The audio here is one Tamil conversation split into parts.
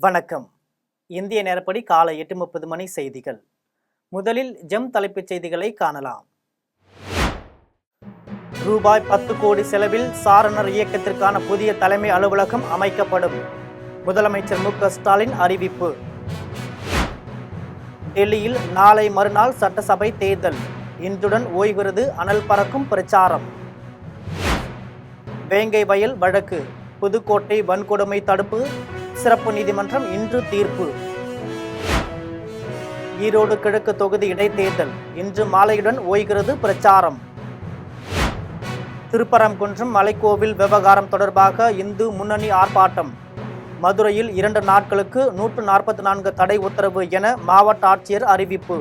வணக்கம். இந்திய நேரப்படி காலை 8:30 மணி செய்திகள். முதலில் தலைப்புச் செய்திகளை காணலாம். ரூபாய் 10 கோடி செலவில் சாரணர் இயக்கத்திற்கான புதிய தலைமை அலுவலகம் அமைக்கப்படும். முதலமைச்சர் மு.க. ஸ்டாலின் அறிவிப்பு. டெல்லியில் நாளை மறுநாள் சட்டசபை தேர்தல். இன்றுடன் ஓய்கிறது அனல் பறக்கும் பிரச்சாரம். வேங்கை வயல் வழக்கு. புதுக்கோட்டை வன்கொடுமை தடுப்பு சிறப்பு நீதிமன்றம் இன்று தீர்ப்பு. ஈரோடு கிழக்கு தொகுதி இடைத்தேர்தல். இன்று மாலையுடன் ஓய்கிறது பிரச்சாரம். திருப்பரங்குன்றம் மலைக்கோவில் விவகாரம் தொடர்பாக இந்து முன்னணி ஆர்ப்பாட்டம். மதுரையில் 2 நாட்களுக்கு 144 தடை உத்தரவு என மாவட்ட ஆட்சியர் அறிவிப்பு.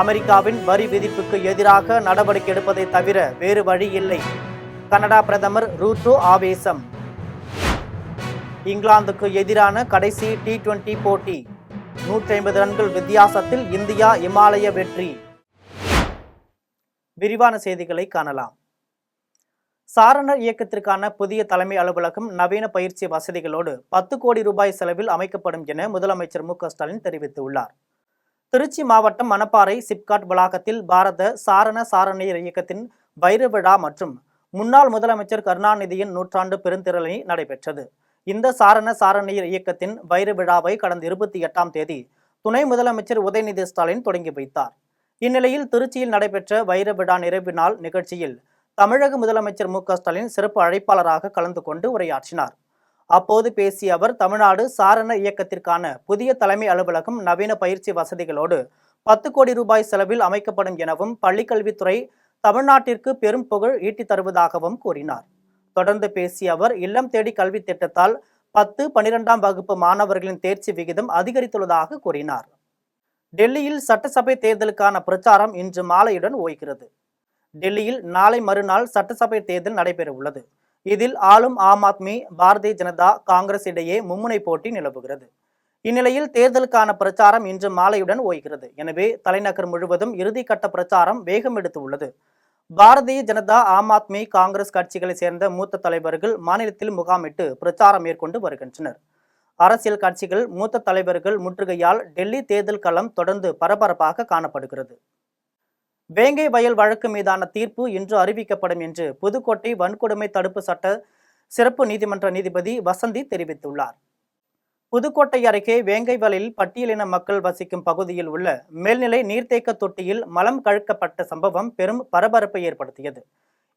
அமெரிக்காவின் வரி விதிப்புக்கு எதிராக நடவடிக்கை எடுப்பதை தவிர வேறு வழி இல்லை. கனடா பிரதமர் ரூட்டோ ஆவேசம். இங்கிலாந்துக்கு எதிரான கடைசி T20 போட்டி. 150 ரன்கள் வித்தியாசத்தில் இந்தியா இமாலய வெற்றி. விரிவான செய்திகளை காணலாம். சாரணர் இயக்கத்திற்கான புதிய தலைமை அலுவலகம் நவீன பயிற்சி வசதிகளோடு 10 கோடி ரூபாய் செலவில் அமைக்கப்படும் என முதலமைச்சர் மு.க. ஸ்டாலின் தெரிவித்துள்ளார். திருச்சி மாவட்டம் மணப்பாறை சிப்காட் வளாகத்தில் பாரத சாரணியர் இயக்கத்தின் வைர விழா மற்றும் முன்னாள் முதலமைச்சர் கருணாநிதியின் நூற்றாண்டு பெருந்திரளி நடைபெற்றது. இந்த சாரணியர் இயக்கத்தின் வைர விழாவை கடந்த 28ஆம் தேதி துணை முதலமைச்சர் உதயநிதி ஸ்டாலின் தொடங்கி வைத்தார். இந்நிலையில் திருச்சியில் நடைபெற்ற வைர விழா நிறைவு நாள் நிகழ்ச்சியில் தமிழக முதலமைச்சர் மு.க. ஸ்டாலின் சிறப்பு அழைப்பாளராக கலந்து கொண்டு உரையாற்றினார். அப்போது பேசிய அவர், தமிழ்நாடு சாரண இயக்கத்திற்கான புதிய தலைமை அலுவலகம் நவீன பயிற்சி வசதிகளோடு 10 கோடி ரூபாய் செலவில் அமைக்கப்படும் எனவும் பள்ளிக்கல்வித்துறை தமிழ்நாட்டிற்கு பெரும் புகழ் ஈட்டி தருவதாகவும் கூறினார். தொடர்ந்து பேசிய அவர், இல்லம் தேடி கல்வி திட்டத்தால் 10, 12ஆம் வகுப்பு மாணவர்களின் தேர்ச்சி விகிதம் அதிகரித்துள்ளதாக கூறினார். டெல்லியில் சட்டசபை தேர்தலுக்கான பிரச்சாரம் இன்று மாலையுடன் ஓய்கிறது. டெல்லியில் நாளை மறுநாள் சட்டசபை தேர்தல் நடைபெற உள்ளது. இதில் ஆளும் ஆம் ஆத்மி, பாரதிய ஜனதா, காங்கிரஸ் இடையே மும்முனை போட்டி நிலவுகிறது. இந்நிலையில் தேர்தலுக்கான பிரச்சாரம் இன்று மாலையுடன் ஓய்கிறது. எனவே தலைநகர் முழுவதும் இறுதிக்கட்ட பிரச்சாரம் வேகம் எடுத்து உள்ளது. பாரதிய ஜனதா, ஆம் ஆத்மி, காங்கிரஸ் கட்சிகளை சேர்ந்த மூத்த தலைவர்கள் மாநிலத்தில் முகாமிட்டு பிரச்சாரம் மேற்கொண்டு வருகின்றனர். அரசியல் கட்சிகள் மூத்த தலைவர்கள் முற்றுகையால் டெல்லி தேர்தல் களம் தொடர்ந்து பரபரப்பாக காணப்படுகிறது. வேங்கை வயல் வழக்கு மீதான தீர்ப்பு இன்று அறிவிக்கப்படும் என்று புதுக்கோட்டை வன்கொடுமை தடுப்பு சட்ட சிறப்பு நீதிமன்ற நீதிபதி வசந்தி தெரிவித்துள்ளார். புதுக்கோட்டை அருகே வேங்கை வயலில் பட்டியலின மக்கள் வசிக்கும் பகுதியில் உள்ள மேல்நிலை நீர்த்தேக்க தொட்டியில் மலம் கழுக்கப்பட்ட சம்பவம் பெரும் பரபரப்பை ஏற்படுத்தியது.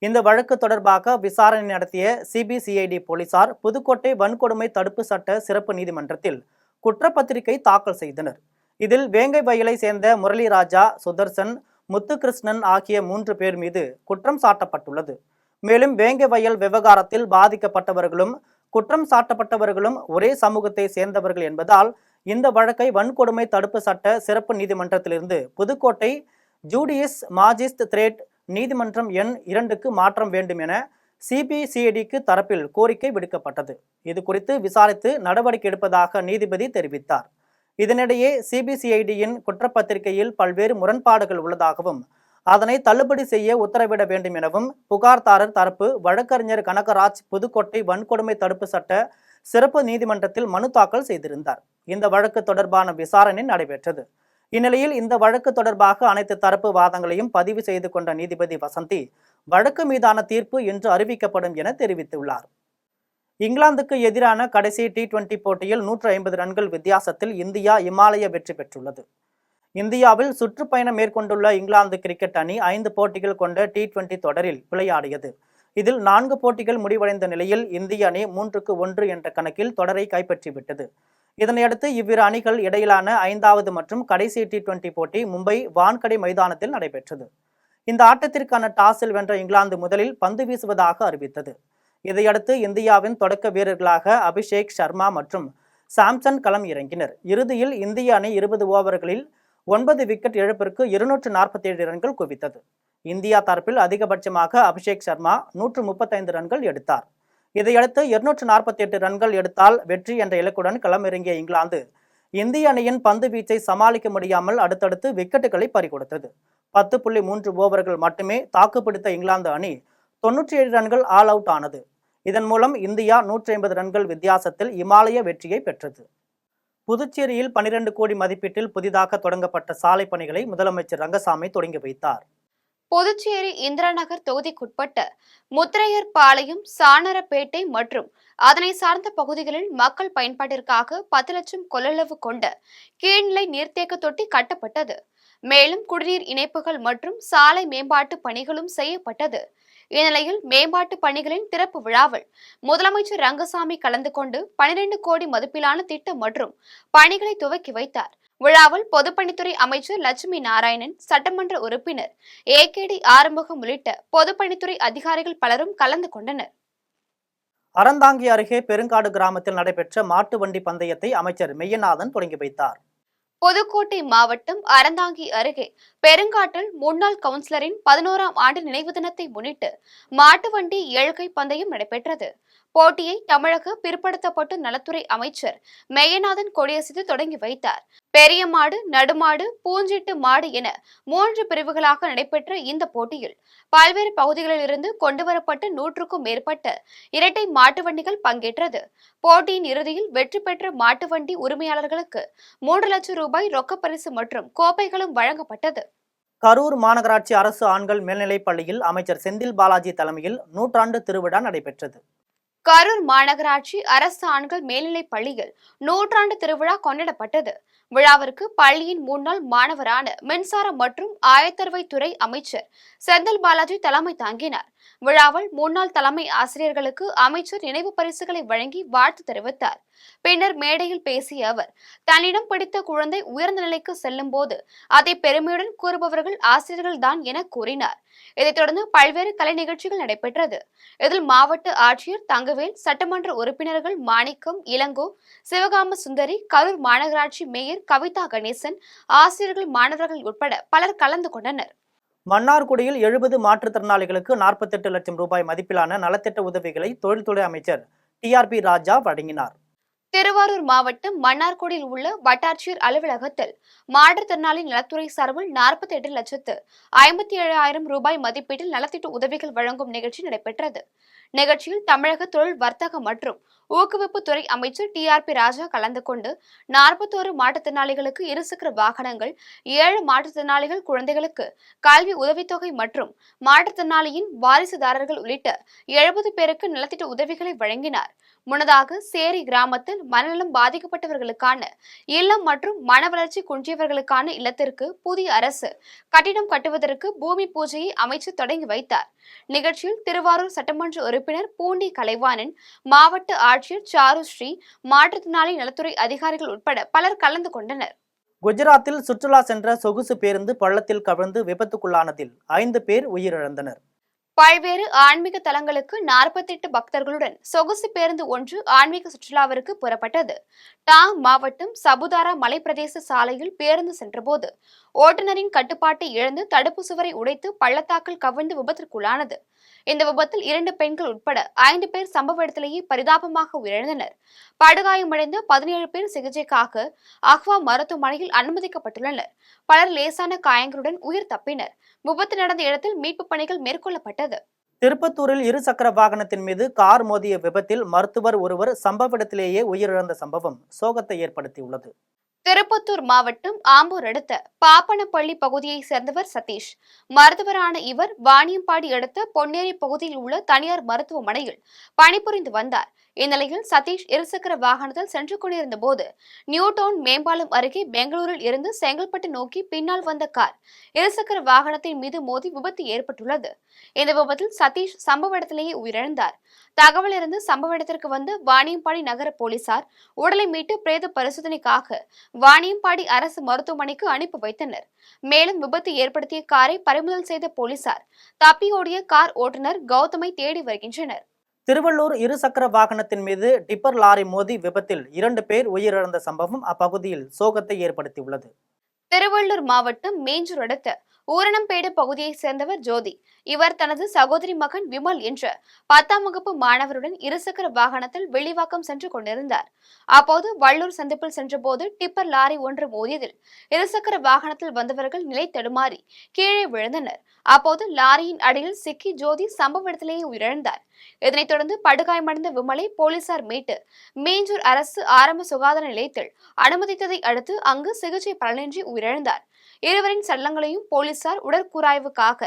இந்த வழக்கு தொடர்பாக விசாரணை நடத்திய சிபிசிஐடி போலீசார் புதுக்கோட்டை வன்கொடுமை தடுப்பு சட்ட சிறப்பு நீதிமன்றத்தில் குற்றப்பத்திரிகை தாக்கல் செய்தனர். இதில் வேங்கை வயலை சேர்ந்த முரளிராஜா, சுதர்சன், முத்துகிருஷ்ணன் ஆகிய 3 பேர் மீது குற்றம் சாட்டப்பட்டுள்ளது. மேலும் வேங்கை வயல் விவகாரத்தில் பாதிக்கப்பட்டவர்களும் குற்றம் சாட்டப்பட்டவர்களும் ஒரே சமூகத்தை சேர்ந்தவர்கள் என்பதால் இந்த வழக்கை வன்கொடுமை தடுப்பு சட்ட சிறப்பு நீதிமன்றத்திலிருந்து புதுக்கோட்டை ஜூடிஷியல் மாஜிஸ்திரேட் நீதிமன்றம் எண் 2க்கு மாற்றம் வேண்டும் என சிபிசிஐடிக்கு தரப்பில் கோரிக்கை விடுக்கப்பட்டது. இது குறித்து விசாரித்து நடவடிக்கை எடுப்பதாக நீதிபதி தெரிவித்தார். இதனிடையே சிபிசிஐடியின் குற்றப்பத்திரிகையில் பல்வேறு முரண்பாடுகள் உள்ளதாகவும் அதனை தள்ளுபடி செய்ய உத்தரவிட வேண்டும் எனவும் புகார்தாரர் தரப்பு வழக்கறிஞர் கனகராஜ் புதுக்கோட்டை வன்கொடுமை தடுப்பு சட்ட சிறப்பு நீதிமன்றத்தில் மனு தாக்கல் செய்திருந்தார். இந்த வழக்கு தொடர்பான விசாரணை நடைபெற்றது. இந்நிலையில் இந்த வழக்கு தொடர்பாக அனைத்து தரப்பு வாதங்களையும் பதிவு செய்து கொண்ட நீதிபதி வசந்தி வழக்கு மீதான தீர்ப்பு இன்று அறிவிக்கப்படும் என தெரிவித்துள்ளார். இங்கிலாந்துக்கு எதிரான கடைசி T20 போட்டியில் 150 ரன்கள் வித்தியாசத்தில் இந்தியா இமாலய வெற்றி பெற்றுள்ளது. இந்தியாவில் சுற்றுப்பயணம் மேற்கொண்டுள்ள இங்கிலாந்து கிரிக்கெட் அணி 5 போட்டிகள் கொண்ட T20 தொடரில் விளையாடியது. இதில் 4 போட்டிகள் முடிவடைந்த நிலையில் இந்திய அணி 3-1 என்ற கணக்கில் தொடரை கைப்பற்றிவிட்டது. இதனையடுத்து இவ்விரு அணிகள் இடையிலான 5வது மற்றும் கடைசி T20 போட்டி மும்பை வான்கடை மைதானத்தில் நடைபெற்றது. இந்த ஆட்டத்திற்கான டாஸில் வென்ற இங்கிலாந்து முதலில் பந்து வீசுவதாக அறிவித்தது. இதையடுத்து இந்தியாவின் தொடக்க வீரர்களாக அபிஷேக் சர்மா மற்றும் சாம்சன் களம் இறங்கினர். இறுதியில் இந்திய அணி 20 ஓவர்களில் 9 விக்கெட் இழப்பிற்கு 247 ரன்கள் குவித்தது. இந்தியா தரப்பில் அதிகபட்சமாக அபிஷேக் சர்மா 135 ரன்கள் எடுத்தார். இதையடுத்து 248 ரன்கள் எடுத்தால் வெற்றி என்ற இலக்குடன் களமிறங்கிய இங்கிலாந்து இந்திய அணியின் பந்து வீச்சை சமாளிக்க முடியாமல் அடுத்தடுத்து விக்கெட்டுகளை பறிகொடுத்தது. 10.3 ஓவர்கள் மட்டுமே தாக்குப்பிடித்த இங்கிலாந்து அணி 97 ரன்கள் ஆல் அவுட் ஆனது. இதன் மூலம் இந்தியா 150 ரன்கள் வித்தியாசத்தில் இமாலய வெற்றியை பெற்றது. புதுச்சேரியில் 12 கோடி மதிப்பீட்டில் புதிதாக தொடங்கப்பட்ட சாலை பணிகளை முதலமைச்சர் ரங்கசாமி தொடங்கி வைத்தார். புதுச்சேரி இந்திராநகர் தொகுதிக்குட்பட்ட முத்திரையர் பாளையம், சாணரப்பேட்டை மற்றும் அதனை சார்ந்த பகுதிகளில் மக்கள் பயன்பாட்டிற்காக 10 லட்சம் கொள்ளளவு கொண்ட கீழ்நிலை நீர்த்தேக்க தொட்டி கட்டப்பட்டது. மேலும் குடிநீர் இணைப்புகள் மற்றும் சாலை மேம்பாட்டு பணிகளும் செய்யப்பட்டது. இந்நிலையில் மேம்பாட்டு பணிகளின் திறப்பு விழாவில் முதலமைச்சர் ரங்கசாமி கலந்து கொண்டு 12 கோடி மதிப்பிலான திட்டம் மற்றும் பணிகளை துவக்கி வைத்தார். விழாவில் பொதுப்பணித்துறை அமைச்சர் லட்சுமி நாராயணன், சட்டமன்ற உறுப்பினர் ஏகேடி ஆறுமுகம் உள்ளிட்ட பொதுப்பணித்துறை அதிகாரிகள் பலரும் கலந்து கொண்டனர். அறந்தாங்கி அருகே பெருங்காடு கிராமத்தில் நடைபெற்ற மாட்டு வண்டி பந்தயத்தை அமைச்சர் மெய்யநாதன் தொடங்கி வைத்தார். புதுக்கோட்டை மாவட்டம் அறந்தாங்கி அருகே பெருங்காட்டில் முன்னாள் கவுன்சிலரின் 11ஆம் ஆண்டு நினைவு தினத்தை முன்னிட்டு மாட்டு வண்டி ஏழ்கை பந்தயம் நடைபெற்றது. போட்டியை தமிழக பிற்படுத்தப்பட்ட நலத்துறை அமைச்சர் மெய்யநாதன் கொடியசைத்து தொடங்கி வைத்தார். பெரிய மாடு, நடுமாடு, பூஞ்சிட்டு மாடு என 3 பிரிவுகளாக நடைபெற்ற இந்த போட்டியில் பல்வேறு பகுதிகளிலிருந்து கொண்டுவரப்பட்ட 100க்கும் மேற்பட்ட இரட்டை மாட்டு வண்டிகள் பங்கேற்றது. போட்டியின் இறுதியில் வெற்றி பெற்ற மாட்டு வண்டி உரிமையாளர்களுக்கு 3 லட்சம் ரூபாய் ரொக்க பரிசு மற்றும் கோப்பைகளும் வழங்கப்பட்டது. கரூர் மாநகராட்சி அரசு ஆண்கள் மேல்நிலைப் பள்ளியில் அமைச்சர் செந்தில் பாலாஜி தலைமையில் 100ஆண்டு திருவிழா நடைபெற்றது. கரூர் மாநகராட்சி அரசு ஆண்கள் மேல்நிலைப் பள்ளியில் 100ஆண்டு திருவிழா கொண்டாடப்பட்டது. விழாவிற்கு பள்ளியின் முன்னாள் மாணவரான மின்சாரம் மற்றும் ஆயத்தொலைத்துறை அமைச்சர் செந்தில் பாலாஜி தலைமை தாங்கினார். விழாவில் முன்னாள் தலைமை ஆசிரியர்களுக்கு அமைச்சர் நினைவு பரிசுகளை வழங்கி வாழ்த்து தெரிவித்தார். பின்னர் மேடையில் பேசிய அவர், தன்னிடம் பிடித்த குழந்தை உயர்ந்த நிலைக்கு செல்லும் போது அதை பெருமையுடன் கூறுபவர்கள் ஆசிரியர்கள் தான் என கூறினார். இதைத் தொடர்ந்து பல்வேறு கலை நிகழ்ச்சிகள் நடைபெற்றது. இதில் மாவட்ட ஆட்சியர் தங்கவேல், சட்டமன்ற உறுப்பினர்கள் மாணிக்கம், இளங்கோ, சிவகாம சுந்தரி, கரூர் மாநகராட்சி மேயர் கவிதா கணேசன், ஆசிரியர்கள், மாணவர்கள் உட்பட பலர் கலந்து கொண்டனர். மன்னார்குடியில் 70 மாற்றுத்திறனாளிகளுக்கு 48 லட்சம் ரூபாய் மதிப்பிலான நலத்திட்ட உதவிகளை தொழில்துறை அமைச்சர் TRP ராஜா வழங்கினார். திருவாரூர் மாவட்டம் மன்னார்குடியில் உள்ள வட்டாட்சியர் அலுவலகத்தில் மாற்றுத்திறனாளி நலத்துறை சார்பில் 48,57,000 ரூபாய் மதிப்பீட்டில் நலத்திட்ட உதவிகள் வழங்கும் நிகழ்ச்சி நடைபெற்றது. நிகழ்ச்சியில் தமிழக தொழில் வர்த்தக மற்றும் ஊக்குவிப்பு துறை அமைச்சர் TRP ராஜா கலந்து கொண்டு 41 மாற்றுத்திறனாளிகளுக்கு இருசக்கர வாகனங்கள், 7 மாற்றுத்திறனாளிகள் குழந்தைகளுக்கு கல்வி உதவித்தொகை மற்றும் மாற்றுத்திறனாளியின் வாரிசுதாரர்கள் உள்ளிட்ட 70 பேருக்கு நலத்திட்ட உதவிகளை வழங்கினார். முன்னதாக சேரி கிராமத்தில் மனநலம் பாதிக்கப்பட்டவர்களுக்கான இல்லம் மற்றும் மன வளர்ச்சி குன்றியவர்களுக்கான இல்லத்திற்கு புதிய அரசு கட்டிடம் கட்டுவதற்கு பூமி பூஜையை அமைச்சர் தொடங்கி வைத்தார். நிகழ்ச்சியில் திருவாரூர் சட்டமன்ற உறுப்பினர் பூண்டி கலைவாணன், மாவட்ட ஆட்சியர் சாருஸ்ரீ, மாற்றுத்திறனாளி நலத்துறை அதிகாரிகள் உட்பட பலர் கலந்து கொண்டனர். குஜராத்தில் சுற்றுலா சென்ற சொகுசு பேருந்து பள்ளத்தில் கவிழ்ந்து விபத்துக்குள்ளானதில் 5 பேர் உயிரிழந்தனர். பல்வேறு ஆன்மீக தலங்களுக்கு 48 பக்தர்களுடன் சொகுசு பேருந்து ஒன்று ஆன்மீக சுற்றுலாவிற்கு புறப்பட்டது. டாங் மாவட்டம் சபுதாரா மலைப்பிரதேச சாலையில் பேருந்து சென்றபோது ஓட்டுநரின் கட்டுப்பாட்டை இழந்து தடுப்பு சுவரை உடைத்து பள்ளத்தாக்கில் கவிழ்ந்து விபத்திற்குள்ளானது. இந்த விபத்தில் 2 பெண்கள் உட்பட 5 பேர் சம்பவ இடத்திலேயே பரிதாபமாக உயிரிழந்தனர். படுகாயமடைந்த 17 பேர் சிகிச்சைக்காக அஹ்வா மருத்துவமனையில் அனுமதிக்கப்பட்டுள்ளனர். பலர் லேசான காயங்களுடன் உயிர் தப்பினர். விபத்து நடந்த இடத்தில் மீட்பு பணிகள் மேற்கொள்ளப்பட்டது. திருப்பத்தூரில் 2 சக்கர வாகனத்தின் மீது கார் மோதிய விபத்தில் மருத்துவர் ஒருவர் சம்பவ இடத்திலேயே உயிரிழந்த சம்பவம் சோகத்தை ஏற்படுத்தியுள்ளது. திருப்பத்தூர் மாவட்டம் ஆம்பூர் அடுத்த பாப்பனப்பள்ளி பகுதியை சேர்ந்தவர் சதீஷ். மருத்துவரான இவர் வாணியம்பாடி அடுத்த பொன்னேரி பகுதியில் உள்ள தனியார் மருத்துவமனையில் பணிபுரிந்து வந்தார். இந்நிலையில் சதீஷ் இருசக்கர வாகனத்தில் சென்று கொண்டிருந்த போது நியூ டவுன் மேம்பாலம் அருகே பெங்களூரில் இருந்து செங்கல்பட்டு நோக்கி பின்னால் வந்த கார் இருசக்கர வாகனத்தின் மீது மோதி விபத்து ஏற்பட்டுள்ளது. இந்த விபத்தில் சதீஷ் சம்பவ இடத்திலேயே உயிரிழந்தார். தகவல் இருந்து சம்பவ இடத்திற்கு வந்த வாணியம்பாடி நகர போலீசார் உடலை மீட்டு பிரேத பரிசோதனைக்காக வாணியம்பாடி அரசு மருத்துவமனைக்கு அனுப்பி வைத்தனர். மேலும் விபத்து ஏற்படுத்திய காரை பறிமுதல் செய்த போலீசார் தப்பியோடிய கார் ஓட்டுநர் கௌதமை தேடி வருகின்றனர். திருவள்ளூர் 2 சக்கர வாகனத்தின் மீது டிப்பர் லாரி மோதி விபத்தில் 2 பேர் உயிரிழந்த சம்பவம் அப்பகுதியில் சோகத்தை ஏற்படுத்தியுள்ளது. திருவள்ளூர் மாவட்டம் மேஞ்சூர் அடுத்த ஊரணம்பேடு பகுதியைச் சேர்ந்தவர் ஜோதி. இவர் தனது சகோதரி மகன் விமல் என்ற 10ஆம் வகுப்பு மாணவருடன் இருசக்கர வாகனத்தில் வெள்ளிவாக்கம் சென்று கொண்டிருந்தார். அப்போது வள்ளூர் சந்திப்பில் சென்றபோது டிப்பர் லாரி ஒன்று மோதியதில் இருசக்கர வாகனத்தில் வந்தவர்கள் நிலை தடுமாறி கீழே விழுந்தனர். அப்போது லாரியின் அடியில் சிக்கி ஜோதி சம்பவ இடத்திலேயே உயிரிழந்தார். இதனைத் தொடர்ந்து படுகாயமடைந்த விமலை போலீசார் மீட்டு மீஞ்சூர் அரசு ஆரம்ப சுகாதார நிலையத்தில் அனுமதித்ததை அடுத்து அங்கு சிகிச்சை பலனின்றி உயிரிழந்தார். இருவரின் சடலங்களையும் போலீசார் உடற்கூராய்வுக்காக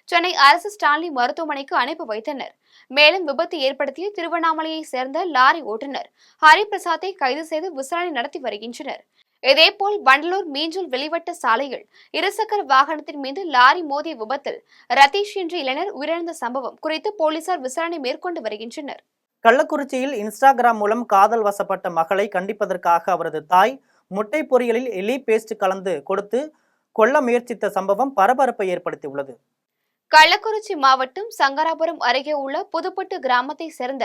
சென்னை அரசு ஸ்டான்லி மருத்துவமனைக்கு அனுப்பி வைத்தனர். மேலும் விபத்து ஏற்படுத்திய திருவண்ணாமலையை சேர்ந்த லாரி ஓட்டுநர் ஹரிபிரசாத்தை கைது செய்து விசாரணை நடத்தி வருகின்றனர். இதேபோல் வண்டலூர் மீஞ்சூர் வெளிவட்ட சாலையில் இருசக்கர வாகனத்தின் மீது லாரி மோதிய விபத்தில் ரதீஷ் என்ற இளைஞர் உயிரிழந்த சம்பவம் குறித்து போலீசார் விசாரணை மேற்கொண்டு வருகின்றனர். கள்ளக்குறிச்சியில் இன்ஸ்டாகிராம் மூலம் காதல் வசப்பட்ட மகளை கண்டிப்பதற்காக அவரது தாய் முட்டை பொரியலில் எலி பேஸ்ட் கலந்து கொடுத்து கொல்ல முயற்சித்த சம்பவம் பரபரப்பை ஏற்படுத்தியுள்ளது. கள்ளக்குறிச்சி மாவட்டம் சங்கராபுரம் அருகே உள்ள புதுப்பட்டு கிராமத்தை சேர்ந்த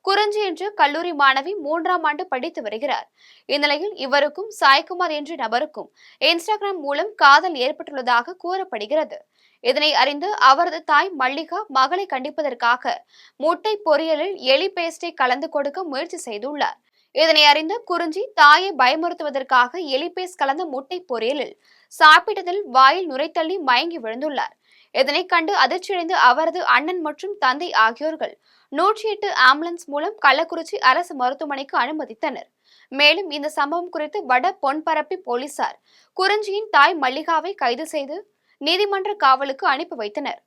குறிஞ்சி என்ற கல்லூரி மாணவி 3ஆம் ஆண்டு படித்து வருகிறார். இந்நிலையில் இவருக்கும் சாய்குமார் என்ற நபருக்கும் இன்ஸ்டாகிராம் மூலம் காதல் ஏற்பட்டுள்ளதாக கூறப்படுகிறது. இதனை அறிந்து அவரது தாய் மல்லிகா மகளை கண்டிப்பதற்காக முட்டை பொரியலில் எலி பேஸ்டை கலந்து கொடுக்க முயற்சி செய்துள்ளார். இதனை அறிந்த குறிஞ்சி தாயை பயமுறுத்துவதற்காக எலி பேஸ்ட் கலந்த முட்டை பொரியலில் சாப்பிட்டதில் வாயில் நுரைத்தள்ளி மயங்கி விழுந்துள்ளார். இதனை கண்டு அதிர்ச்சியடைந்த அவரது அண்ணன் மற்றும் தந்தை ஆகியோர்கள் 108 ஆம்புலன்ஸ் மூலம் கள்ளக்குறிச்சி அரசு மருத்துவமனைக்கு அனுமதித்தனர். மேலும் இந்த சம்பவம் குறித்து வட பொன்பரப்பி போலீசார் குறிஞ்சியின் தாய் மல்லிகாவை கைது செய்து நீதிமன்ற காவலுக்கு அனுப்பி வைத்தனர்.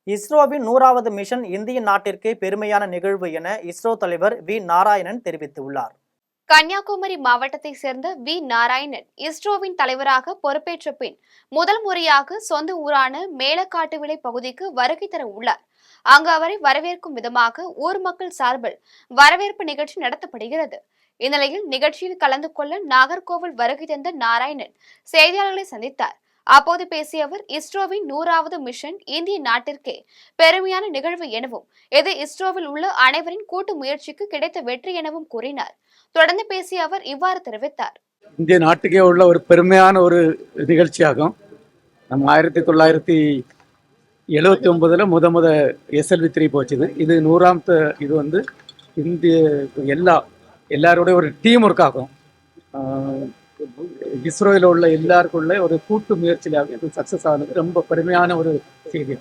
இஸ்ரோவின் 100வது மிஷன் இந்திய நாட்டிற்கே பெருமையான நிகழ்வு என இஸ்ரோ தலைவர் வி நாராயணன் தெரிவித்துள்ளார். கன்னியாகுமரி மாவட்டத்தை சேர்ந்த வி நாராயணன் இஸ்ரோவின் தலைவராக பொறுப்பேற்ற பின் முதல் முறையாக சொந்த ஊரான மேலக்காட்டுவிளை பகுதிக்கு வருகை தர உள்ளார். அங்கு அவரை வரவேற்கும் விதமாக ஊர் மக்கள் சார்பில் வரவேற்பு நிகழ்ச்சி நடத்தப்படுகிறது. இந்நிலையில் நிகழ்ச்சியில் கலந்து கொள்ள நாகர்கோவில் வருகை தந்த நாராயணன் செய்தியாளர்களை சந்தித்தார். அப்போது பேசிய அவர் இஸ்ரோவின் 100வது மிஷன் இந்திய நாட்டிற்கே பெருமையான நிகழ்வு எனவும் இது இஸ்ரோவில் உள்ள அனைவரின் கூட்டு முயற்சிக்கு கிடைத்த வெற்றி எனவும் கூறினார். தொடர்ந்து பேசிய அவர் இவ்வாறு தெரிவித்தார். இந்திய நாட்டுக்கே உள்ள ஒரு பெருமையான ஒரு நிகழ்ச்சியாகும். நம்ம 1979 முத SLV3 போச்சுது. இது 100வது இது வந்து இந்திய எல்லாரோட ஒரு டீம் ஒர்க் ஆகும். இஸ்ரோவில் உள்ள எல்லாருக்குள்ள ஒரு கூட்டு முயற்சியாக இது சக்சஸ் ஆனது ரொம்ப பெருமையான ஒரு செய்தி.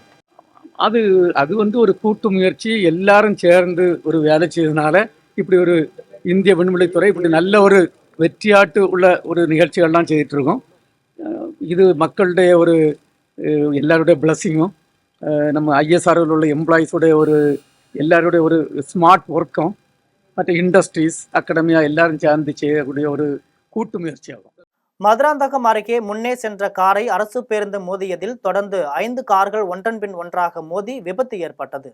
அது வந்து ஒரு கூட்டு முயற்சி, எல்லாரும் சேர்ந்து ஒரு வேலை செய்ததுனால இப்படி ஒரு இந்திய விண்வெளித்துறை இப்படி நல்ல ஒரு வெற்றியாட்டு உள்ள ஒரு நிகழ்ச்சிகள்லாம் செய்துட்டு இருக்கோம். இது மக்களுடைய ஒரு எல்லாருடைய பிளஸ்ஸிங்கும் நம்ம ISROவில் உள்ள எம்ப்ளாயீஸோடைய ஒரு எல்லாருடைய ஒரு ஸ்மார்ட் ஒர்க்கும் மற்ற இண்டஸ்ட்ரீஸ் அகாடமியா எல்லாரும் சேர்ந்து செய்யக்கூடிய ஒரு கூட்டு முயற்சியாகும். மதுராந்தகம் அருகே முன்னே சென்ற காரை அரசு பேருந்து மோதியதில் தொடர்ந்து 5 கார்கள் ஒன்றன் பின் ஒன்றாக மோதி விபத்து ஏற்பட்டது.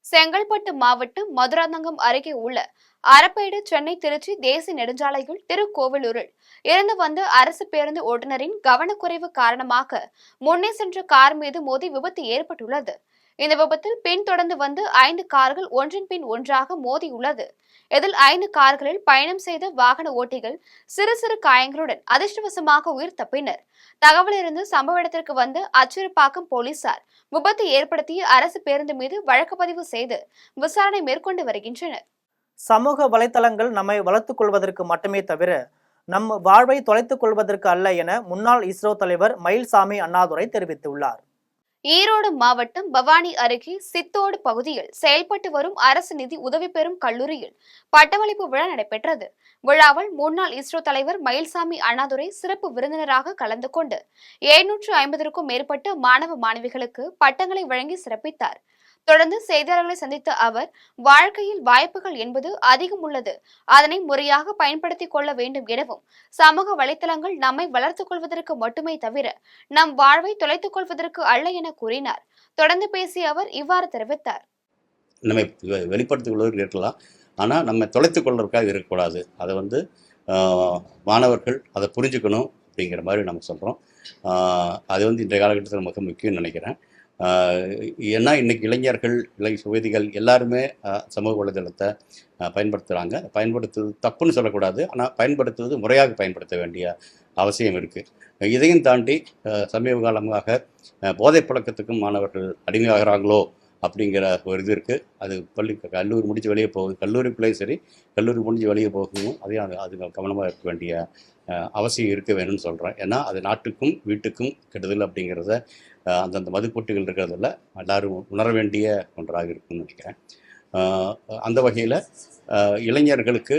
செங்கல்பட்டு மாவட்டம் மதுராந்தகம் அருகே உள்ள அரப்பேடு சென்னை திருச்சி தேசிய நெடுஞ்சாலையில் திருக்கோவிலூரில் இருந்து வந்த அரசு பேருந்து ஓட்டுநரின் கவனக்குறைவு காரணமாக முன்னே சென்ற கார் மீது மோதி விபத்து ஏற்பட்டுள்ளது. இந்த விபத்தில் பின்தொடர்ந்து வந்து 5 கார்கள் ஒன்றின் பின் ஒன்றாக மோதியுள்ளது. இதில் 5 கார்களில் பயணம் செய்த வாகன ஓட்டிகள் சிறு சிறு காயங்களுடன் அதிர்ஷ்டவசமாக உயிர் தப்பினர். தகவலிருந்து சம்பவ இடத்திற்கு வந்த அச்சிறுபாக்கம் போலீசார் விபத்து ஏற்படுத்திய அரசு பேருந்து மீது வழக்கு பதிவு செய்து விசாரணை மேற்கொண்டு வருகின்றனர். சமூக வலைத்தளங்கள் நம்மை வளர்த்துக் கொள்வதற்கு மட்டுமே தவிர நம் வாழ்வை தொலைத்துக் கொள்வதற்கு அல்ல என முன்னாள் இஸ்ரோ தலைவர் மயில்சாமி அண்ணாதுரை தெரிவித்துள்ளார். ஈரோடு மாவட்டம் பவானி அருகே சித்தோடு பகுதியில் செயல்பட்டு வரும் அரசு நிதி உதவி பெறும் கல்லூரியில் பட்டமளிப்பு விழா நடைபெற்றது. விழாவில் முன்னாள் இஸ்ரோ தலைவர் மயில்சாமி அண்ணாதுரை சிறப்பு விருந்தினராக கலந்து கொண்டு 750க்கும் மேற்பட்ட மாணவ மாணவிகளுக்கு பட்டங்களை வழங்கி சிறப்பித்தார். தொடர்ந்து செய்தியாளர்களை சந்தித்த அவர் வாழ்க்கையில் வாய்ப்புகள் என்பது அதிகம் உள்ளது, அதனை முறையாக பயன்படுத்திக் கொள்ள வேண்டும் எனவும் சமூக வலைதளங்கள் நம்மை வளர்த்துக் கொள்வதற்கு மட்டுமே தவிர நம் வாழ்வை தொலைத்துக் கொள்வதற்கு அல்ல என கூறினார். தொடர்ந்து பேசிய அவர் இவ்வாறு தெரிவித்தார். நம்மை வெளிப்படுத்திக் கொள்வதற்கு இருக்கலாம், ஆனால் நம்ம தொலைத்துக் கொள்வதற்காக இருக்கக்கூடாது. அதை மாணவர்கள் அதை புரிஞ்சுக்கணும் அப்படிங்கிற மாதிரி நம்ம சொல்கிறோம். அது இன்றைய காலகட்டத்தில் மிக முக்கியம்னு நினைக்கிறேன். ஏன்னா இன்றைக்கி இளைஞர்கள் யுவதிகள் எல்லாருமே சமூக வலைதளத்தை பயன்படுத்துகிறாங்க. பயன்படுத்துவது தப்புன்னு சொல்லக்கூடாது, ஆனால் பயன்படுத்துவது முறையாக பயன்படுத்த வேண்டிய அவசியம் இருக்குது. இதையும் தாண்டி சமீப காலமாக போதைப் பழக்கத்துக்கும் மாணவர்கள் அடிமையாகிறாங்களோ அப்படிங்கிற ஒரு இது இருக்குது. அது கல்லூரி முடிஞ்சு வெளியே போகுது, கல்லூரிக்குள்ளேயும் சரி கல்லூரி முடிஞ்சு வெளியே போகணும், அதையும் அது கவனமாக இருக்க வேண்டிய அவசியம் இருக்க வேணும்னு சொல்கிறேன். ஏன்னா அது நாட்டுக்கும் வீட்டுக்கும் கெடுதல் அப்படிங்கிறத அந்தந்த மதுப்பொட்டுகள் இருக்கிறதில்ல எல்லாரும் உணர வேண்டிய ஒன்றாக இருக்குன்னு நினைக்கிறேன். அந்த வகையில் இளைஞர்களுக்கு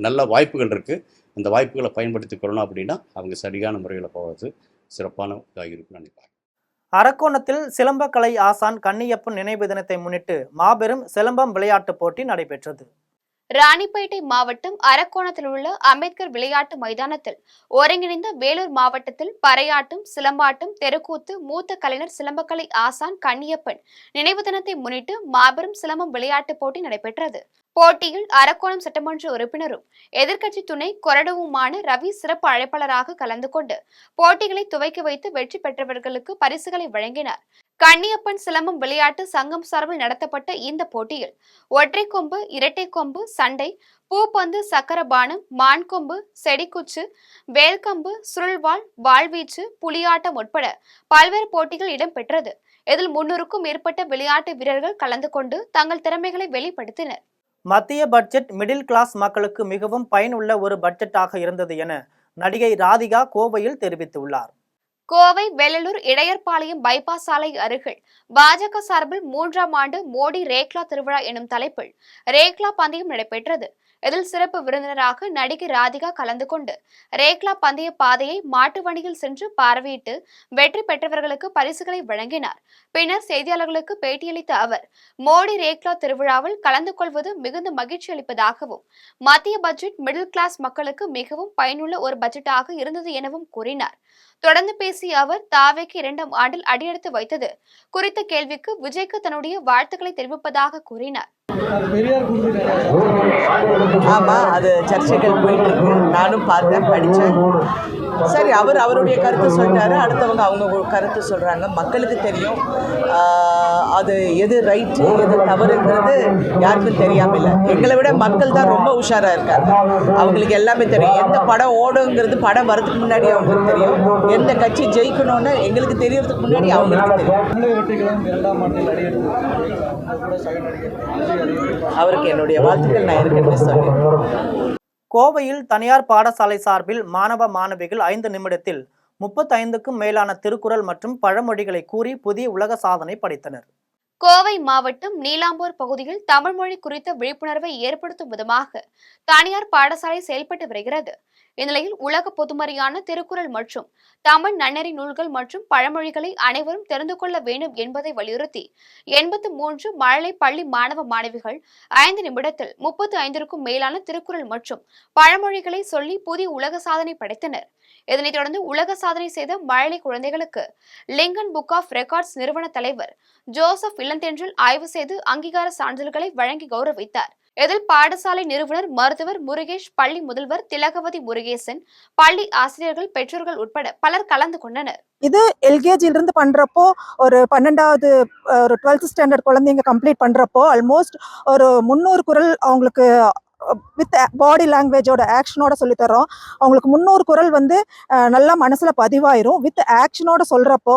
நல்ல வாய்ப்புகள் இருக்குது. அந்த வாய்ப்புகளை பயன்படுத்தி கொள்ளணும் அப்படின்னா அவங்க சரியான முறையில் போகிறது சிறப்பான இதாக இருக்குன்னு நினைப்பாங்க. அரக்கோணத்தில் சிலம்பக்கலை ஆசான் கன்னியப்பன் நினைவு தினத்தை முன்னிட்டு மாபெரும் சிலம்பம் விளையாட்டுப் போட்டி நடைபெற்றது. ராணிப்பேட்டை மாவட்டம் அரக்கோணத்தில் உள்ள அம்பேத்கர் விளையாட்டு மைதானத்தில் ஒருங்கிணைந்த வேலூர் மாவட்டத்தில் பறையாட்டம், சிலம்பாட்டம், தெருக்கூத்து, மூத்த கலைஞர் சிலம்பக்கலை ஆசான் கன்னியப்பன் நினைவு தினத்தை முன்னிட்டு மாபெரும் சிலம்பம் விளையாட்டுப் போட்டி நடைபெற்றது. போட்டியில் அரக்கோணம் சட்டமன்ற உறுப்பினரும் எதிர்க்கட்சி துணை கொறடவுமான ரவி சிறப்பு அழைப்பாளராக கலந்து கொண்டு போட்டிகளை துவக்கி வைத்து வெற்றி பெற்றவர்களுக்கு பரிசுகளை வழங்கினார். கன்னியப்பன் சிலம்பம் விளையாட்டு சங்கம் சார்பில் நடத்தப்பட்ட இந்த போட்டியில் ஒற்றை கொம்பு, இரட்டை கொம்பு, சண்டை, பூப்பந்து, சக்கரபானம், மான்கொம்பு, செடிக்குச்சு, வேல்கம்பு, சுருள்வாள், வாழ்வீச்சு, புலியாட்டம் உட்பட பல்வேறு போட்டிகள் இடம்பெற்றது. இதில் 300க்கும் மேற்பட்ட விளையாட்டு வீரர்கள் கலந்து கொண்டு தங்கள் திறமைகளை வெளிப்படுத்தினர். மத்திய பட்ஜெட் மிடில் கிளாஸ் மக்களுக்கு மிகவும் பயனுள்ள ஒரு பட்ஜெட்டாக இருந்தது என நடிகை ராதிகா கோவையில் தெரிவித்துள்ளார். கோவை வெள்ளலூர் இடையர்பாளையம் பைபாஸ் சாலை அருகில் பாஜக சார்பில் 3ஆம் ஆண்டு மோடி ரேக்லா திருவிழா எனும் தலைப்பில் ரேக்லா பந்தயம் நடைபெற்றது. இதில் சிறப்பு விருந்தினராக நடிகை ராதிகா கலந்து கொண்டு ரேக்லா பந்தய பாதையை மாட்டு வண்டியில் சென்று பார்வையிட்டு வெற்றி பெற்றவர்களுக்கு பரிசுகளை வழங்கினார். பின்னர் செய்தியாளர்களுக்கு பேட்டியளித்த அவர், மோடி ரேக்லா திருவிழாவில் கலந்து கொள்வது மிகுந்த மகிழ்ச்சி அளிப்பதாகவும் மத்திய பட்ஜெட் மிடில் கிளாஸ் மக்களுக்கு மிகவும் பயனுள்ள ஒரு பட்ஜெட்டாக இருந்தது எனவும் கூறினார். தொடர்ந்து பேசிய அவர், தாவேக்கு 2ஆம் ஆண்டில் அடியெடுத்து வைத்தது குறித்த கேள்விக்கு விஜய்க்கு தன்னுடைய வாழ்த்துக்களை தெரிவிப்பதாக கூறினார். ஆமா, அது சர்ச்சைகள் போயிட்டு இருக்கு. நானும் பார்த்தேன், படித்தேன். சரி, அவருடைய கருத்து சொல்லிட்டாரு, அடுத்தவங்க அவங்க கருத்து சொல்றாங்க. மக்களுக்கு தெரியும் அது எது ரைட்டு எது தவறுங்கிறது யாருக்கும் தெரியாம இல்லை. எங்களை விட மக்கள் தான் ரொம்ப உஷாரா இருக்காங்க. அவங்களுக்கு எல்லாமே தெரியும். எந்த படம் ஓடுங்கிறது படம் வரதுக்கு முன்னாடி அவங்களுக்கு தெரியும். எந்த கட்சி ஜெயிக்கணும்னு எங்களுக்கு தெரியறதுக்கு முன்னாடி அவங்களுக்கு தெரியும். அவருக்கு என்னுடைய வாழ்த்துக்கள் நான் ஏற்கனவே சொன்னேன். கோவையில் தனியார் பாடசாலை சார்பில் மாணவ மாணவிகள் 5 நிமிடத்தில் 35க்கும் மேலான திருக்குறள் மற்றும் பழமொழிகளை கூறி புதிய உலக சாதனை படைத்தனர். கோவை மாவட்டம் நீலாம்பூர் பகுதியில் தமிழ் மொழி குறித்த விழிப்புணர்வை ஏற்படுத்தும் விதமாக தனியார் பாடசாலை செயல்பட்டு வருகிறது. இந்நிலையில் உலக பொதுமறையான திருக்குறள் மற்றும் தமிழ் நன்னெறி நூல்கள் மற்றும் பழமொழிகளை அனைவரும் தெரிந்து கொள்ள வேண்டும் என்பதை வலியுறுத்தி 83 மழலை பள்ளி மாணவ மாணவிகள் 5 நிமிடத்தில் 35க்கும் மேலான திருக்குறள் மற்றும் பழமொழிகளை சொல்லி புதிய உலக சாதனை படைத்தனர். இதனைத் தொடர்ந்து உலக சாதனை செய்த மழலை குழந்தைகளுக்கு லிங்கன் புக் ஆஃப் ரெக்கார்ட்ஸ் நிறுவன தலைவர் ஜோசப் இளந்தென்றல் ஆய்வு செய்து அங்கீகார சான்றிதழ்களை வழங்கி கௌரவித்தார். இதில் பாடசாலை நிறுவனர் மருத்துவர் முருகேஷ், பள்ளி முதல்வர் திலகவதி முருகேசன், பள்ளி ஆசிரியர்கள், பெற்றோர்கள் உட்பட பலர் கலந்து கொண்டனர். இது எல்கேஜிலிருந்து பண்றப்போ ஒரு 12வது ஒரு 12th ஸ்டாண்டர்ட் குழந்தைங்க கம்ப்ளீட் பண்றப்போ ஆல்மோஸ்ட் ஒரு 300 குறள் அவங்களுக்கு வித் பாடி லாங்குவேஜோட ஆக்ஷனோட சொல்லித்தரோம். அவங்களுக்கு 300 குறள் வந்து நல்லா மனசுல பதிவாயிரும். வித் ஆக்ஷனோட சொல்றப்போ,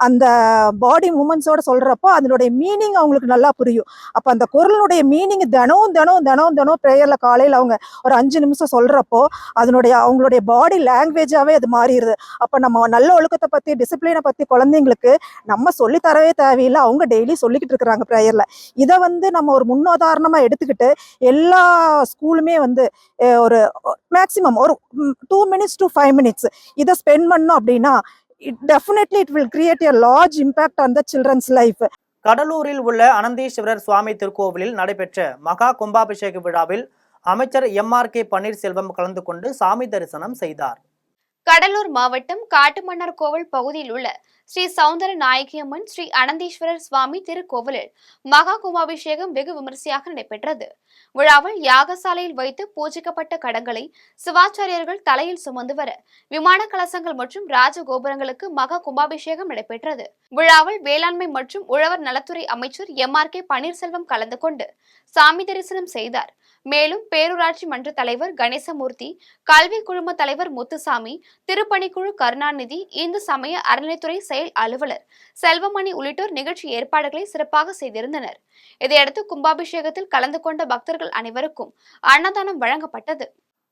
அந்த பாடி மூமெண்ட்ஸோட சொல்றப்போ அதனுடைய மீனிங் அவங்களுக்கு நல்லா புரியும். அப்போ அந்த குறளுடைய மீனிங் தினம் ப்ரேயர்ல காலையில் அவங்க ஒரு 5 நிமிஷம் சொல்றப்போ அதனுடைய அவங்களுடைய பாடி லாங்குவேஜாவே அது மாறிடுது. அப்போ நம்ம நல்ல ஒழுக்கத்தை பத்தி, டிசிப்ளினை பத்தி குழந்தைங்களுக்கு நம்ம சொல்லித்தரவே தேவையில்லை. அவங்க டெய்லி சொல்லிக்கிட்டு இருக்கிறாங்க ப்ரேயர்ல. இதை வந்து நம்ம ஒரு முன்னுதாரணமா எடுத்துக்கிட்டு எல்லா ஸ்கூலுமே வந்து ஒரு மேக்ஸிமம் ஒரு 2 minutes to 5 minutes இதை ஸ்பெண்ட் பண்ணோம் அப்படின்னா definitely it will create a large impact on the children's life. கடலூரில் உள்ள அனந்தீஸ்வரர் சுவாமி திருக்கோவிலில் நடைபெற்ற மகா கும்பாபிஷேக விழாவில் அமைச்சர் MRK பன்னீர்செல்வம் கலந்து கொண்டு சாமி தரிசனம் செய்தார். கடலூர் மாவட்டம் காட்டுமன்னார் கோவில் பகுதியில் உள்ள ஸ்ரீ சௌந்தர நாயகியம்மன் ஸ்ரீ அனந்தீஸ்வரர் சுவாமி திருக்கோவிலில் மகா கும்பாபிஷேகம் வெகு விமரிசையாக நடைபெற்றது. விழாவில் யாகசாலையில் வைத்து பூஜிக்கப்பட்ட கடங்களை சிவாச்சாரியர்கள் தலையில் சுமந்து வர விமான கலசங்கள் மற்றும் ராஜகோபுரங்களுக்கு மகா கும்பாபிஷேகம் நடைபெற்றது. விழாவில் வேளாண்மை மற்றும் உழவர் நலத்துறை அமைச்சர் MRK பன்னீர்செல்வம் கலந்து கொண்டு சாமி தரிசனம் செய்தார். மேலும் பேரூராட்சி மன்ற தலைவர் கணேசமூர்த்தி, கல்வி குழும தலைவர் முத்துசாமி, திருப்பணிக்குழு கருணாநிதி, இந்து சமய அறநிலைத்துறை செயல் அலுவலர் செல்வமணி உள்ளிட்டோர் நிகழ்ச்சி ஏற்பாடுகளை சிறப்பாக செய்திருந்தனர். இதையடுத்து கும்பாபிஷேகத்தில் கலந்து கொண்ட பக்தர்கள் அனைவருக்கும் அன்னதானம் வழங்கப்பட்டது.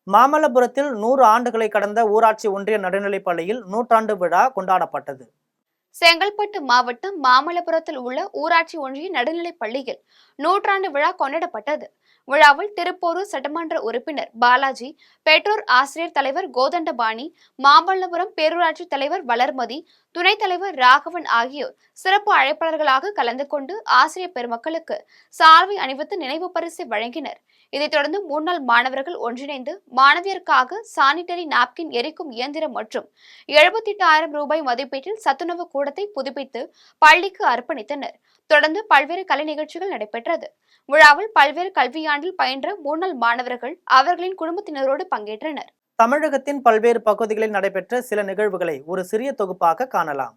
மாமல்லபுரத்தில் 100 ஆண்டுகளை கடந்த ஊராட்சி ஒன்றிய நடுநிலைப் பள்ளியில் 100ஆண்டு விழா கொண்டாடப்பட்டது. செங்கல்பட்டு மாவட்டம் மாமல்லபுரத்தில் உள்ள ஊராட்சி ஒன்றிய நடுநிலைப் பள்ளியில் 100ஆண்டு விழா கொண்டாடப்பட்டது. விழாவில் திருப்போரூர் சட்டமன்ற உறுப்பினர் பாலாஜி, பெற்றோர் ஆசிரியர் தலைவர் கோதண்டபாணி, மாமல்லபுரம் பேரூராட்சி தலைவர் வளர்மதி, துணைத் தலைவர் ராகவன் ஆகியோர் சிறப்பு அழைப்பாளர்களாக கலந்து கொண்டு ஆசிரியர் பெருமக்களுக்கு சால்வை அணிவித்து நினைவு பரிசை வழங்கினர். இதைத் தொடர்ந்து முன்னாள் மாணவர்கள் ஒன்றிணைந்து மாணவியருக்காக சானிட்டரி நாப்கின் எரிக்கும் இயந்திரம் மற்றும் 78,000 ரூபாய் மதிப்பீட்டில் சத்துணவு கூடத்தை புதுப்பித்து பள்ளிக்கு அர்ப்பணித்தனர். தொடர்ந்து பல்வேறு கலை நிகழ்ச்சிகள் நடைபெற்றது. விழாவில் பல்வேறு கல்வியாண்டில் பயின்ற முன்னாள் மாணவர்கள் அவர்களின் குடும்பத்தினரோடு பங்கேற்றனர். தமிழகத்தின் பல்வேறு பகுதிகளில் நடைபெற்ற சில நிகழ்வுகளை ஒரு சிறிய தொகுப்பாக காணலாம்.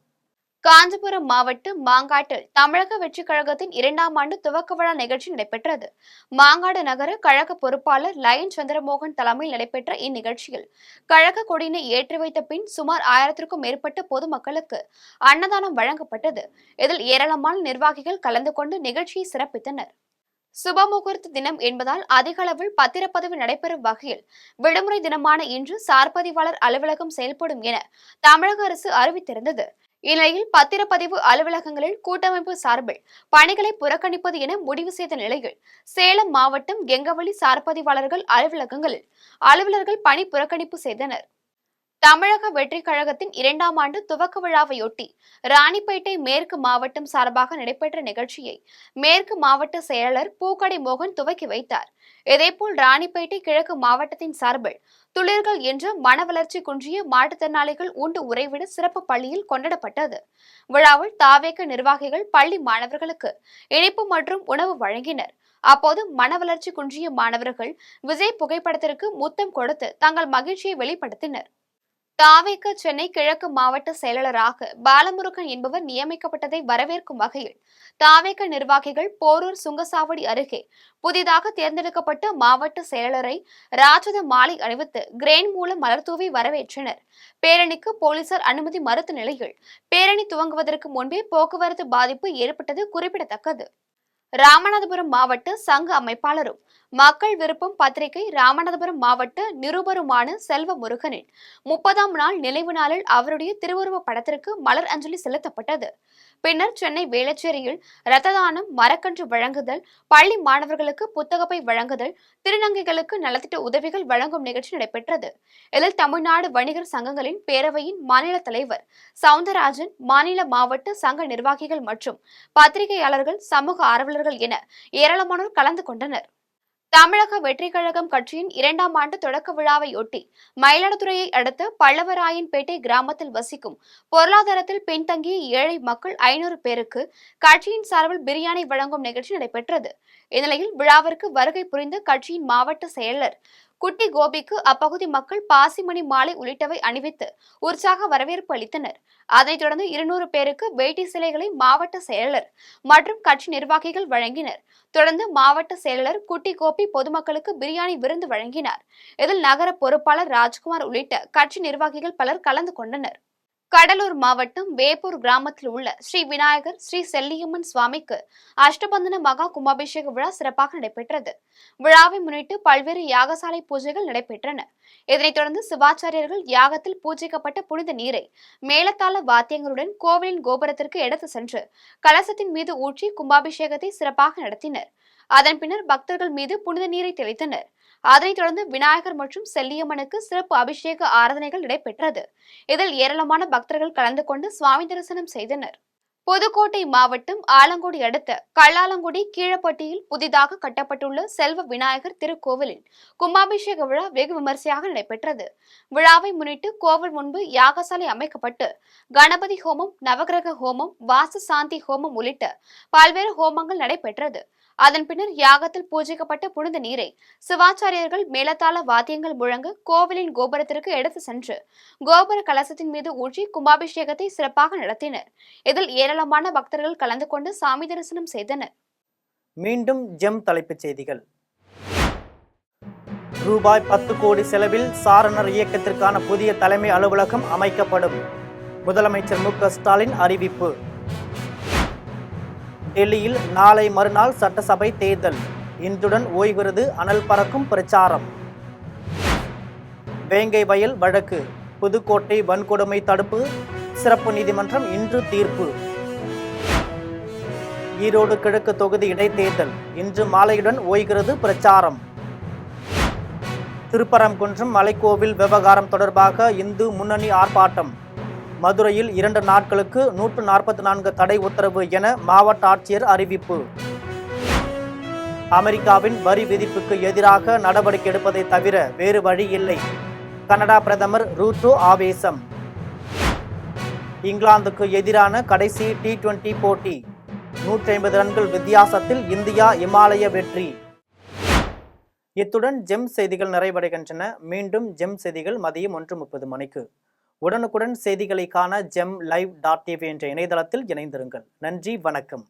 காஞ்சிபுரம் மாவட்டம் மாங்காட்டில் தமிழக வெற்றிக் கழகத்தின் 2ஆம் ஆண்டு துவக்க விழா நிகழ்ச்சி நடைபெற்றது. மாங்காடு நகர கழக பொறுப்பாளர் லயன் சந்திரமோகன் தலைமையில் நடைபெற்ற இந்நிகழ்ச்சியில் கழக கொடியினை ஏற்றி வைத்த பின் சுமார் 1000க்கும் மேற்பட்ட பொதுமக்களுக்கு அன்னதானம் வழங்கப்பட்டது. இதில் ஏராளமான நிர்வாகிகள் கலந்து கொண்டு நிகழ்ச்சியை சிறப்பித்தனர். சுபமுகூர்த்த தினம் என்பதால் அதிக அளவில் பத்திரப்பதிவு நடைபெறும் வகையில் விடுமுறை தினமான இன்று சார்பதிவாளர் அலுவலகம் செயல்படும் என தமிழக அரசு அறிவித்திருந்தது. இந்நிலையில் பத்திரப்பதிவு அலுவலகங்களில் கூட்டமைப்பு சார்பில் பணிகளை புறக்கணிப்பது என முடிவு செய்த நிலையில் சேலம் மாவட்டம் கெங்கவள்ளி சார்பதிவாளர்கள் அலுவலகங்களில் அலுவலர்கள் பணி புறக்கணிப்பு செய்தனர். தமிழக வெற்றிக் கழகத்தின் 2ஆம் ஆண்டு துவக்க விழாவையொட்டி ராணிப்பேட்டை மேற்கு மாவட்டம் சார்பாக நடைபெற்ற நிகழ்ச்சியை மேற்கு மாவட்ட செயலாளர் பூக்கடை மோகன் துவக்கி வைத்தார். இதேபோல் ராணிப்பேட்டை கிழக்கு மாவட்டத்தின் சார்பில் துளிர்கள் என்ற மன வளர்ச்சி குன்றிய மாற்றுத்திறனாளிகள் உண்டு உறைவிட சிறப்பு பள்ளியில் கொண்டாடப்பட்டது. விழாவில் தாவேக நிர்வாகிகள் பள்ளி மாணவர்களுக்கு இனிப்பு மற்றும் உணவு வழங்கினர். அப்போது மன வளர்ச்சி குன்றிய மாணவர்கள் விஜய் புகைப்படத்திற்கு முத்தம் கொடுத்து தங்கள் மகிழ்ச்சியை வெளிப்படுத்தினர். தாவேக சென்னை கிழக்கு மாவட்ட செயலாளராக பாலமுருகன் என்பவர் நியமிக்கப்பட்டதை வரவேற்கும் வகையில் தாவேக நிர்வாகிகள் போரூர் சுங்கசாவடி அருகே புதிதாக தேர்ந்தெடுக்கப்பட்ட மாவட்ட செயலாளரை ராஜத மாலை அணிவித்து கிரேன் மூலம் மலர்தூவி வரவேற்றனர். பேரணிக்கு போலீசார் அனுமதி மறுத்த நிலையில் பேரணி துவங்குவதற்கு முன்பே போக்குவரத்து பாதிப்பு ஏற்பட்டது குறிப்பிடத்தக்கது. ராமநாதபுரம் மாவட்ட சங்க அமைப்பாளரும் மக்கள் விருப்பம் பத்திரிகை ராமநாதபுரம் மாவட்ட நிருபருமான செல்வ முருகனின் 30ஆம் நாள் நினைவு நாளில் அவருடைய திருவுருவ படத்திற்கு மலர் அஞ்சலி செலுத்தப்பட்டது. பின்னர் சென்னை வேளச்சேரியில் இரத்த தானம், மரக்கன்று வழங்குதல், பள்ளி மாணவர்களுக்கு புத்தகப்பை வழங்குதல், திருநங்கைகளுக்கு நலத்திட்ட உதவிகள் வழங்கும் நிகழ்ச்சி நடைபெற்றது. இதில் தமிழ்நாடு வணிகர் சங்கங்களின் பேரவையின் மாநில தலைவர் சவுந்தரராஜன், மாநில மாவட்ட சங்க நிர்வாகிகள் மற்றும் பத்திரிகையாளர்கள், சமூக ஆர்வலர்கள் என ஏராளமானோர் கலந்து கொண்டனர். தமிழக வெற்றிக் கழகம் கட்சியின் 2ஆம் ஆண்டு தொடக்க விழாவையொட்டி மயிலாடுதுறையை அடுத்த பல்லவராயன்பேட்டை கிராமத்தில் வசிக்கும் பொருளாதாரத்தில் பின்தங்கிய ஏழை மக்கள் 500 பேருக்கு கட்சியின் சார்பில் பிரியாணி வழங்கும் நிகழ்ச்சி நடைபெற்றது. இந்நிலையில் விழாவிற்கு வருகை புரிந்த கட்சியின் மாவட்ட செயலர் குட்டி கோபிக்கு அப்பகுதி மக்கள் பாசிமணி மாலை உள்ளிட்டவை அணிவித்து உற்சாக வரவேற்பு அளித்தனர். அதைத் தொடர்ந்து 200 பேருக்கு வேட்டி சிலைகளை மாவட்ட செயலர் மற்றும் கட்சி நிர்வாகிகள் வழங்கினர். தொடர்ந்து மாவட்ட செயலர் குட்டி கோபி பொதுமக்களுக்கு பிரியாணி விருந்து வழங்கினார். இதில் நகர பொறுப்பாளர் ராஜ்குமார் உள்ளிட்ட கட்சி நிர்வாகிகள் பலர் கலந்து கொண்டனர். கடலூர் மாவட்டம் வேப்பூர் கிராமத்தில் உள்ள ஸ்ரீ விநாயகர் ஸ்ரீ செல்லியம்மன் சுவாமிக்கு அஷ்டபந்தன மகா கும்பாபிஷேக விழா சிறப்பாக நடைபெற்றது. விழாவை முன்னிட்டு பல்வேறு யாகசாலை பூஜைகள் நடைபெற்றன. இதனைத் தொடர்ந்து சிவாச்சாரியர்கள் யாகத்தில் பூஜிக்கப்பட்ட புனித நீரை மேளதாள வாத்தியங்களுடன் கோவிலின் கோபுரத்திற்கு எடுத்து சென்று கலசத்தின் மீது ஊற்றி கும்பாபிஷேகத்தை சிறப்பாக நடத்தினர். அதன் பின்னர் பக்தர்கள் மீது புனித நீரை தெளித்தனர். அதனைத் தொடர்ந்து விநாயகர் மற்றும் செல்லியம்மனுக்கு சிறப்பு அபிஷேக ஆராதனைகள் நடைபெற்றது. இதில் ஏராளமான பக்தர்கள் கலந்து கொண்டு சுவாமி தரிசனம் செய்தனர். புதுக்கோட்டை மாவட்டம் ஆலங்குடி அடுத்த கல்லாலங்குடி கீழப்பட்டியில் புதிதாக கட்டப்பட்டுள்ள செல்வ விநாயகர் திருக்கோவிலின் கும்பாபிஷேக விழா வெகு விமர்சையாக நடைபெற்றது. விழாவை முன்னிட்டு கோவில் முன்பு யாகசாலை அமைக்கப்பட்டு கணபதி ஹோமம், நவகிரக ஹோமம், வாஸ்து சாந்தி ஹோமம் உள்ளிட்ட பல்வேறு ஹோமங்கள் நடைபெற்றது. அதன் பின்னர் யாகத்தில் பூஜிக்கப்பட்ட புனித நீரை சிவாச்சாரியர்கள் மேளதாள வாத்தியங்கள் முழங்க கோவிலின் கோபுரத்திற்கு எடுத்து சென்று கோபுர கலசத்தின் மீது ஊற்றி கும்பாபிஷேகத்தை சிறப்பாக நடத்தினர். இதில் ஏராளமான பக்தர்கள் கலந்து கொண்டு சாமி தரிசனம் செய்தனர். மீண்டும் ஜெம் தலைப்புச் செய்திகள். ரூபாய் 10 கோடி செலவில் சாரணர் இயக்கத்திற்கான புதிய தலைமை அலுவலகம் அமைக்கப்படும். முதலமைச்சர் மு.க. ஸ்டாலின் அறிவிப்பு. டெல்லியில் நாளை மறுநாள் சட்டசபை தேர்தல். இன்றுடன் ஓய்கிறது அனல் பறக்கும் பிரச்சாரம். வேங்கை வயல் வழக்கு. புதுக்கோட்டை வன்கொடுமை தடுப்பு சிறப்பு நீதிமன்றம் இன்று தீர்ப்பு. ஈரோடு கிழக்கு தொகுதி இடைத்தேர்தல் இன்று மாலையுடன் ஓய்கிறது பிரச்சாரம். திருப்பரங்குன்றம் மலைக்கோவில் விவகாரம் தொடர்பாக இந்து முன்னணி ஆர்ப்பாட்டம். மதுரையில் 2 நாட்களுக்கு 144 தடை உத்தரவு என மாவட்ட ஆட்சியர் அறிவிப்பு. அமெரிக்காவின் வரி விதிப்புக்கு எதிராக நடவடிக்கை எடுப்பதை தவிர வேறு வழி இல்லை. கனடா பிரதமர் ரூட்டோ ஆவேசம். இங்கிலாந்துக்கு எதிரான கடைசி T20 போட்டி 150 ரன்கள் வித்தியாசத்தில் இந்தியா இமாலய வெற்றி. இத்துடன் ஜெம் செய்திகள் நிறைவடைகின்றன. மீண்டும் ஜெம் செய்திகள் மதியம் 1:30 மணிக்கு. உடனுக்குடன் செய்திகளை காண GemLive.tv என்ற இணையதளத்தில் இணைந்திருங்கள். நன்றி, வணக்கம்.